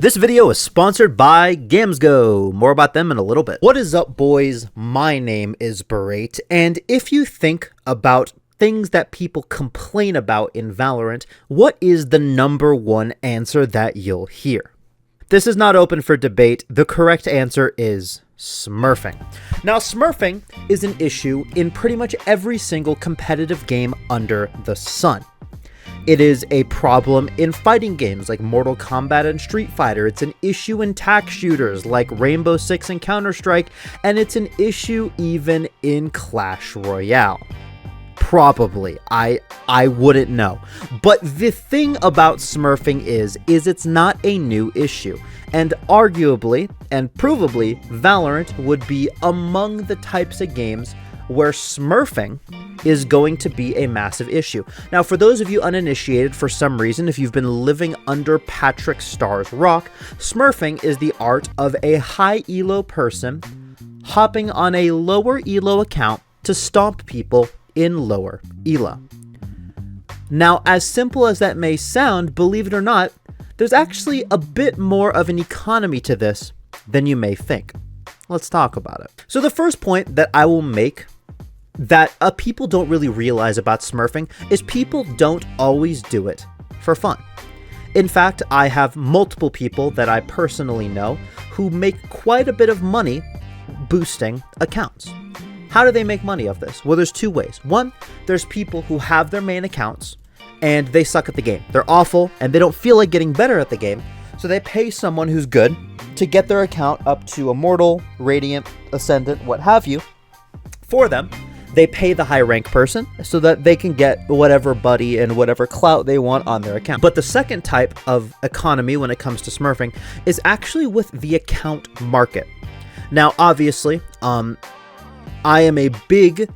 This video is sponsored by GamesGo. More about them in a little bit. What is up, boys? My name is Berate, and if you think about things that people complain about in Valorant, what is the number one answer that you'll hear? This is not open for debate. The correct answer is smurfing. Now, smurfing is an issue in pretty much every single competitive game under the sun. It is a problem in fighting games like Mortal Kombat and Street Fighter. It's an issue in tac shooters like Rainbow Six and Counter-Strike, and it's an issue even in Clash Royale. Probably. I wouldn't know. But the thing about smurfing is it's not a new issue. And arguably and provably, Valorant would be among the types of games where smurfing is going to be a massive issue. Now, for those of you uninitiated, for some reason, if you've been living under Patrick Starr's rock, smurfing is the art of a high elo person hopping on a lower elo account to stomp people in lower elo. Now, as simple as that may sound, believe it or not, there's actually a bit more of an economy to this than you may think. Let's talk about it. So the first point that I will make that people don't really realize about smurfing is people don't always do it for fun. In fact, I have multiple people that I personally know who make quite a bit of money boosting accounts. How do they make money of this? Well, there's two ways. One, there's people who have their main accounts and they suck at the game. They're awful and they don't feel like getting better at the game. So they pay someone who's good to get their account up to Immortal, Radiant, Ascendant, what have you. For them, they pay the high rank person so that they can get whatever buddy and whatever clout they want on their account. But the second type of economy when it comes to smurfing is actually with the account market. Now, obviously, I am a big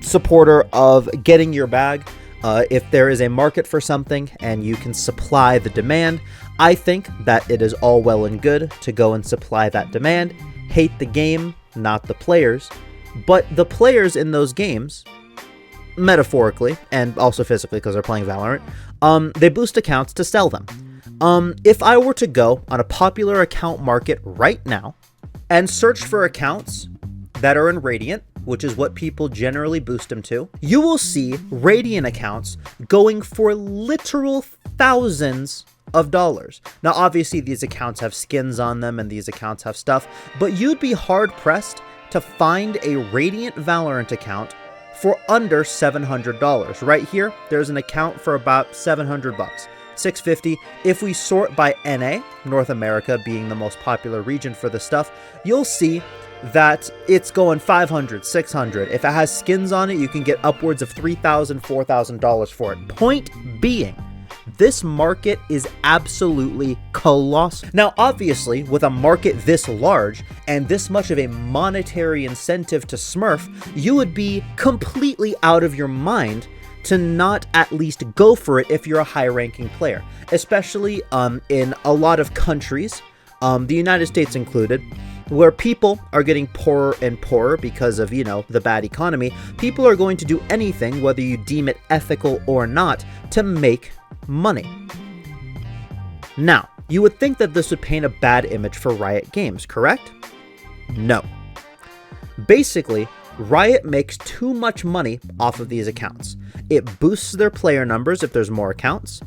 supporter of getting your bag. If there is a market for something and you can supply the demand, I think that it is all well and good to go and supply that demand. Hate the game, not the players. But the players in those games, metaphorically and also physically because they're playing Valorant, they boost accounts to sell them. If I were to go on a popular account market right now and search for accounts that are in Radiant, which is what people generally boost them to, you will see Radiant accounts going for literal thousands of dollars. Now, obviously, these accounts have skins on them and these accounts have stuff, but you'd be hard-pressed to find a Radiant Valorant account for under $700. Right here, there's an account for about $700 bucks. $650. If we sort by NA, North America being the most popular region for this stuff, you'll see that it's going $500, $600. If it has skins on it, you can get upwards of $3,000, $4,000 for it. Point being, this market is absolutely colossal. Now, obviously, with a market this large and this much of a monetary incentive to smurf, you would be completely out of your mind to not at least go for it if you're a high-ranking player. Especially in a lot of countries, the United States included, where people are getting poorer and poorer because of, the bad economy. People are going to do anything, whether you deem it ethical or not, to make money. Now, you would think that this would paint a bad image for Riot Games, correct? No. Basically, Riot makes too much money off of these accounts. It boosts their player numbers if there's more accounts.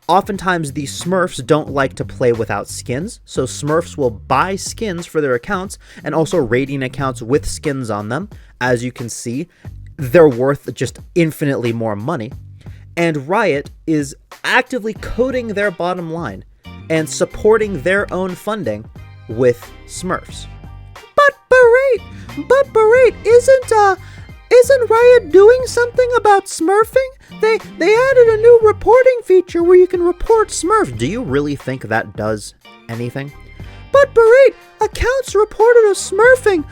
Oftentimes, the Smurfs don't like to play without skins, so Smurfs will buy skins for their accounts and also Radiant accounts with skins on them. As you can see, they're worth just infinitely more money. And Riot is actively coding their bottom line and supporting their own funding with Smurfs. But Berate, isn't Riot doing something about smurfing? They added a new reporting feature where you can report Smurfs. Do you really think that does anything? But Berate, accounts reported as smurfing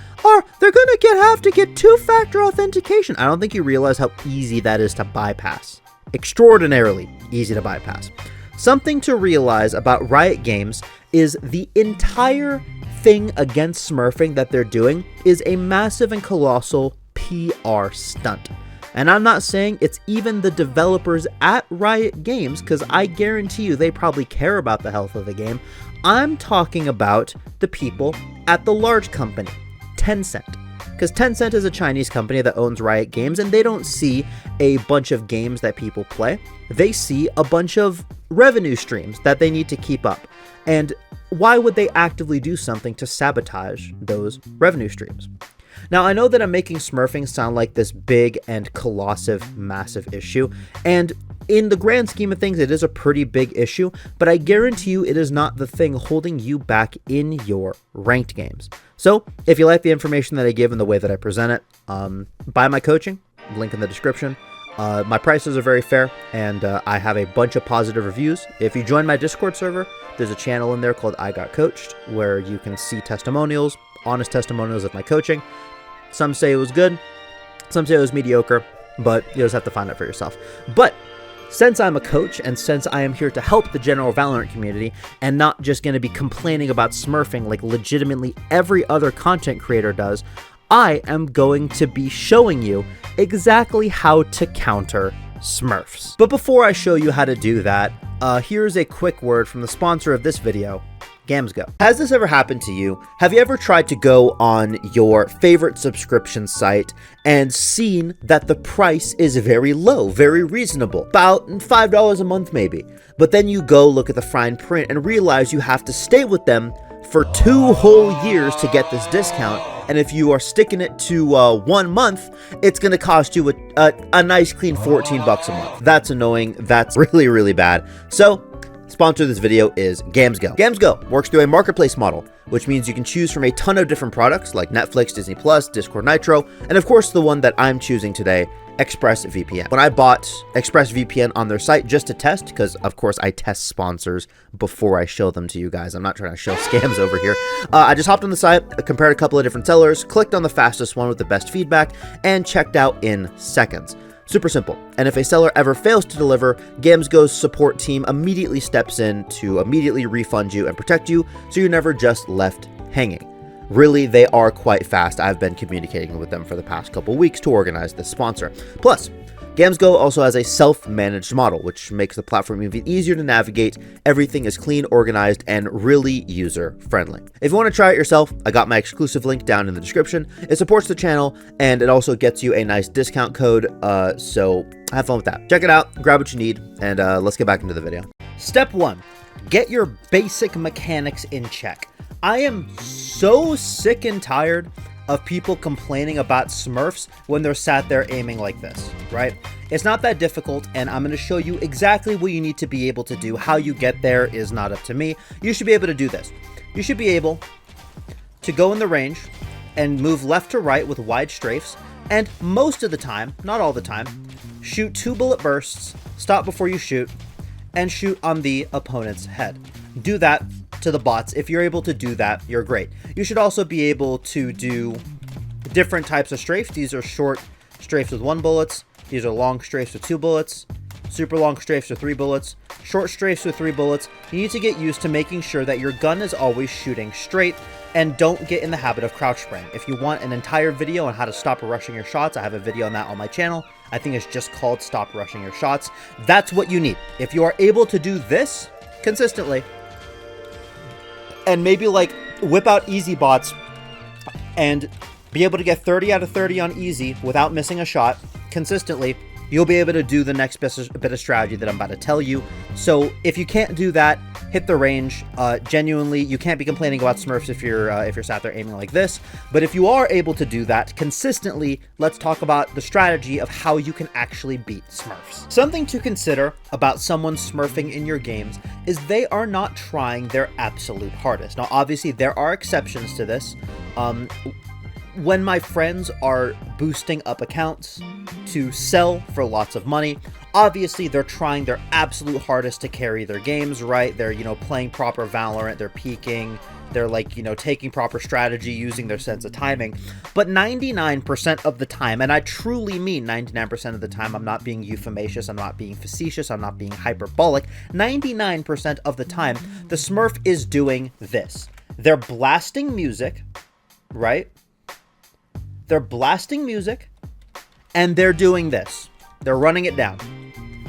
they're gonna have to get two-factor authentication. I don't think you realize how easy that is to bypass. Extraordinarily easy to bypass. Something to realize about Riot Games is the entire thing against smurfing that they're doing is a massive and colossal PR stunt. And I'm not saying it's even the developers at Riot Games, because I guarantee you they probably care about the health of the game. I'm talking about the people at the large company, Tencent. Because Tencent is a Chinese company that owns Riot Games, and they don't see a bunch of games that people play. They see a bunch of revenue streams that they need to keep up. And why would they actively do something to sabotage those revenue streams? Now, I know that I'm making smurfing sound like this big and colossive, massive issue, and in the grand scheme of things, it is a pretty big issue, but I guarantee you it is not the thing holding you back in your ranked games. So, if you like the information that I give and the way that I present it, buy my coaching, link in the description. My prices are very fair, and I have a bunch of positive reviews. If you join my Discord server, there's a channel in there called I Got Coached, where you can see testimonials, honest testimonials of my coaching. Some say it was good, some say it was mediocre, but you just have to find out for yourself. But since I'm a coach, and since I am here to help the general Valorant community, and not just going to be complaining about smurfing like legitimately every other content creator does, I am going to be showing you exactly how to counter smurfs. But before I show you how to do that, here's a quick word from the sponsor of this video, GamesGo. Has this ever happened to you? Have you ever tried to go on your favorite subscription site and seen that the price is very low, very reasonable, about $5 a month maybe, but then you go look at the fine print and realize you have to stay with them for 2 whole years to get this discount, and if you are sticking it to 1 month, it's going to cost you a nice clean 14 bucks a month. That's annoying. That's really, really bad. So sponsor of this video is GamesGo. GamesGo works through a marketplace model, which means you can choose from a ton of different products like Netflix, Disney+, Discord Nitro, and of course the one that I'm choosing today, ExpressVPN. When I bought ExpressVPN on their site just to test, because of course I test sponsors before I show them to you guys. I'm not trying to show scams over here. I just hopped on the site, compared a couple of different sellers, clicked on the fastest one with the best feedback, and checked out in seconds. Super simple. And if a seller ever fails to deliver, GamesGo's support team immediately steps in to immediately refund you and protect you, so you're never just left hanging. Really, they are quite fast. I've been communicating with them for the past couple weeks to organize this sponsor. Plus, GamesGo also has a self-managed model, which makes the platform even easier to navigate. Everything is clean, organized, and really user-friendly. If you want to try it yourself, I got my exclusive link down in the description. It supports the channel, and it also gets you a nice discount code, so have fun with that. Check it out, grab what you need, and let's get back into the video. Step 1, get your basic mechanics in check. I am so sick and tired of people complaining about smurfs when they're sat there aiming like this, right? It's not that difficult, and I'm going to show you exactly what you need to be able to do. How you get there is not up to me. You should be able to do this. You should be able to go in the range and move left to right with wide strafes, and most of the time, not all the time, shoot 2 bullet bursts, stop before you shoot, and shoot on the opponent's head. Do that to the bots. If you're able to do that, you're great. You should also be able to do different types of strafes. These are short strafes with 1 bullet. These are long strafes with 2 bullets. Super long strafes with 3 bullets. Short strafes with 3 bullets. You need to get used to making sure that your gun is always shooting straight, and don't get in the habit of crouch spraying. If you want an entire video on how to stop rushing your shots, I have a video on that on my channel. I think it's just called Stop Rushing Your Shots. That's what you need. If you are able to do this consistently, and maybe like whip out easy bots and be able to get 30 out of 30 on easy without missing a shot consistently, you'll be able to do the next bit of strategy that I'm about to tell you. So if you can't do that, hit the range. Genuinely, you can't be complaining about smurfs if you're sat there aiming like this. But if you are able to do that consistently, let's talk about the strategy of how you can actually beat smurfs. Something to consider about someone smurfing in your games is they are not trying their absolute hardest. Now, obviously, there are exceptions to this. When my friends are boosting up accounts to sell for lots of money, obviously they're trying their absolute hardest to carry their games, right? They're, playing proper Valorant, they're peeking, they're taking proper strategy, using their sense of timing. But 99% of the time, and I truly mean 99% of the time, I'm not being euphematious, I'm not being facetious, I'm not being hyperbolic, 99% of the time, the smurf is doing this. They're blasting music, right? They're blasting music, and they're doing this. They're running it down.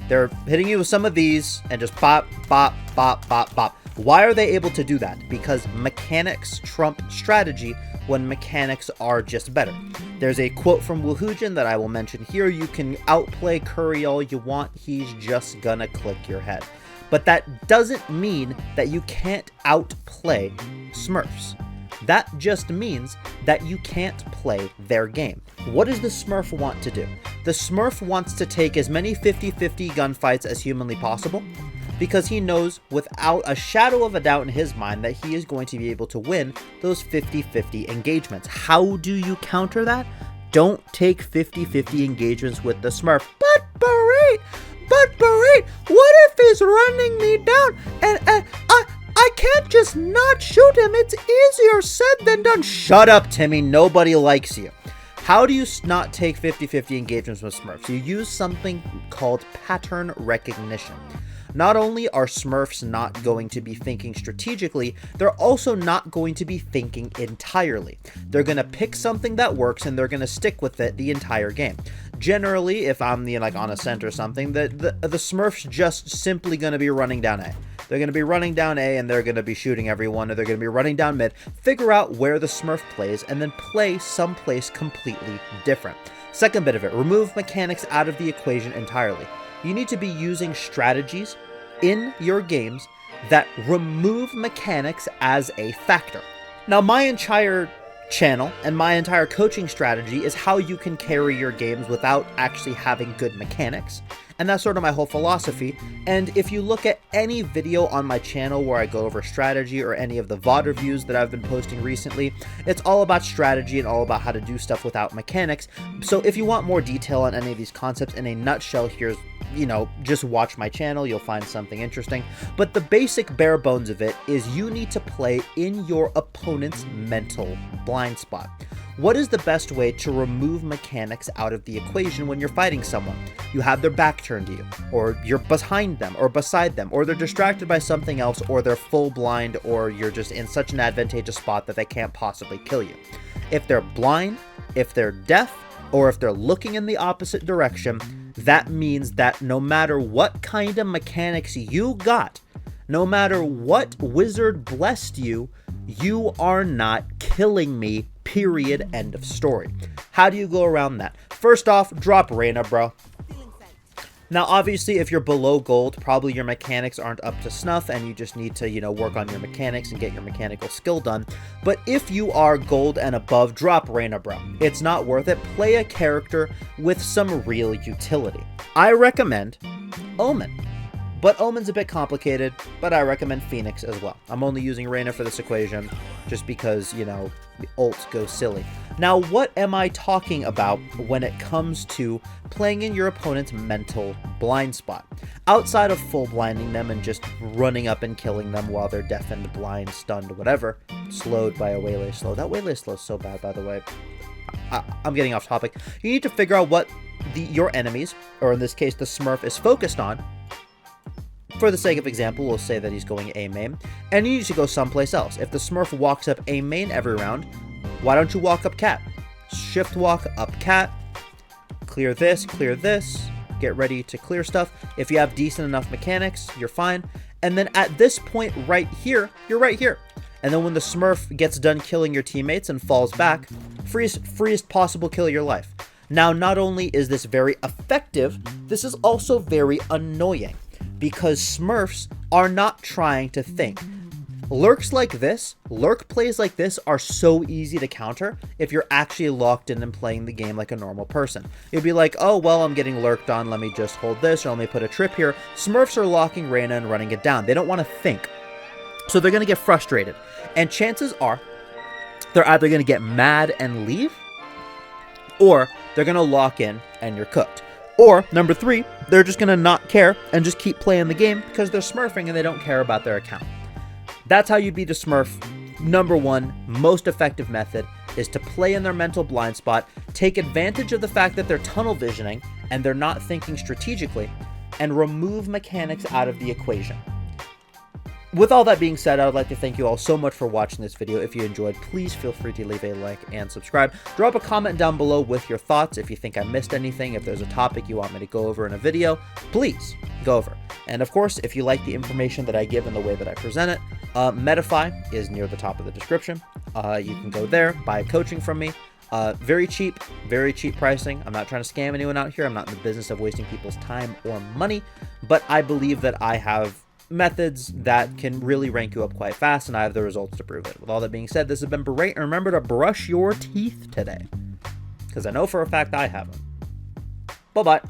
They're hitting you with some of these and just bop, bop, bop, bop, bop. Why are they able to do that? Because mechanics trump strategy when mechanics are just better. There's a quote from Woohoojin that I will mention here. You can outplay Curry all you want. He's just gonna click your head. But that doesn't mean that you can't outplay Smurfs. That just means that you can't play their game. What does the Smurf want to do? The Smurf wants to take as many 50-50 gunfights as humanly possible, because he knows without a shadow of a doubt in his mind that he is going to be able to win those 50-50 engagements. How do you counter that? Don't take 50-50 engagements with the Smurf. But Barrett, what if he's running me down and I can't just not shoot him? It's easier said than done. Shut up, Timmy. Nobody likes you. How do you not take 50-50 engagements with Smurfs? You use something called pattern recognition. Not only are Smurfs not going to be thinking strategically, they're also not going to be thinking entirely. They're going to pick something that works and they're going to stick with it the entire game. Generally, if I'm on a scent or something, the Smurfs just simply going to be running down A. They're going to be running down A and they're going to be shooting everyone, or they're going to be running down mid. Figure out where the Smurf plays and then play someplace completely different. Second bit of it, remove mechanics out of the equation entirely. You need to be using strategies in your games that remove mechanics as a factor. Now, my entire channel and my entire coaching strategy is how you can carry your games without actually having good mechanics. And that's sort of my whole philosophy. And if you look at any video on my channel where I go over strategy, or any of the VOD reviews that I've been posting recently, it's all about strategy and all about how to do stuff without mechanics. So if you want more detail on any of these concepts in a nutshell, here's, just watch my channel. You'll find something interesting. But the basic bare bones of it is you need to play in your opponent's mental blind spot. What is the best way to remove mechanics out of the equation when you're fighting someone? You have their back turned to you, or you're behind them, or beside them, or they're distracted by something else, or they're full blind, or you're just in such an advantageous spot that they can't possibly kill you. If they're blind, if they're deaf, or if they're looking in the opposite direction, that means that no matter what kind of mechanics you got, no matter what wizard blessed you, you are not killing me, period, end of story. How do you go around that? First off, drop Reyna, bro. Now, obviously, if you're below gold, probably your mechanics aren't up to snuff, and you just need to, work on your mechanics and get your mechanical skill done. But if you are gold and above, drop Reyna, bro. It's not worth it. Play a character with some real utility. I recommend Omen. But Omen's a bit complicated, but I recommend Phoenix as well. I'm only using Reyna for this equation just because, the ult goes silly. Now, what am I talking about when it comes to playing in your opponent's mental blind spot? Outside of full blinding them and just running up and killing them while they're deafened, blind, stunned, whatever, slowed by a waylay slow. That waylay slow is so bad, by the way. I'm getting off topic. You need to figure out what your enemies, or in this case the Smurf, is focused on. For the sake of example, we'll say that he's going A main, and you need to go someplace else. If the Smurf walks up A main every round, why don't you walk up cat? Shift walk up cat, clear this, get ready to clear stuff. If you have decent enough mechanics, you're fine. And then at this point right here, you're right here. And then when the Smurf gets done killing your teammates and falls back, freest possible kill of your life. Now, not only is this very effective, this is also very annoying, because Smurfs are not trying to think. Lurk plays like this are so easy to counter if you're actually locked in and playing the game like a normal person. You'd be like, oh, well, I'm getting lurked on, let me just hold this, or let me put a trip here. Smurfs are locking Reyna and running it down. They don't want to think. So they're going to get frustrated. And chances are they're either going to get mad and leave, or they're going to lock in and you're cooked. Or, number 3, they're just going to not care and just keep playing the game because they're smurfing and they don't care about their account. That's how you beat a Smurf. Number 1, most effective method is to play in their mental blind spot, take advantage of the fact that they're tunnel visioning and they're not thinking strategically, and remove mechanics out of the equation. With all that being said, I would like to thank you all so much for watching this video. If you enjoyed, please feel free to leave a like and subscribe. Drop a comment down below with your thoughts. If you think I missed anything, if there's a topic you want me to go over in a video, please go over. And of course, if you like the information that I give and the way that I present it, Medify is near the top of the description. You can go there, buy coaching from me. Very cheap pricing. I'm not trying to scam anyone out here. I'm not in the business of wasting people's time or money, but I believe that I have methods that can really rank you up quite fast, and I have the results to prove it. With all that being said, this has been Berate, and remember to brush your teeth today, because I know for a fact I haven't. Bye-bye.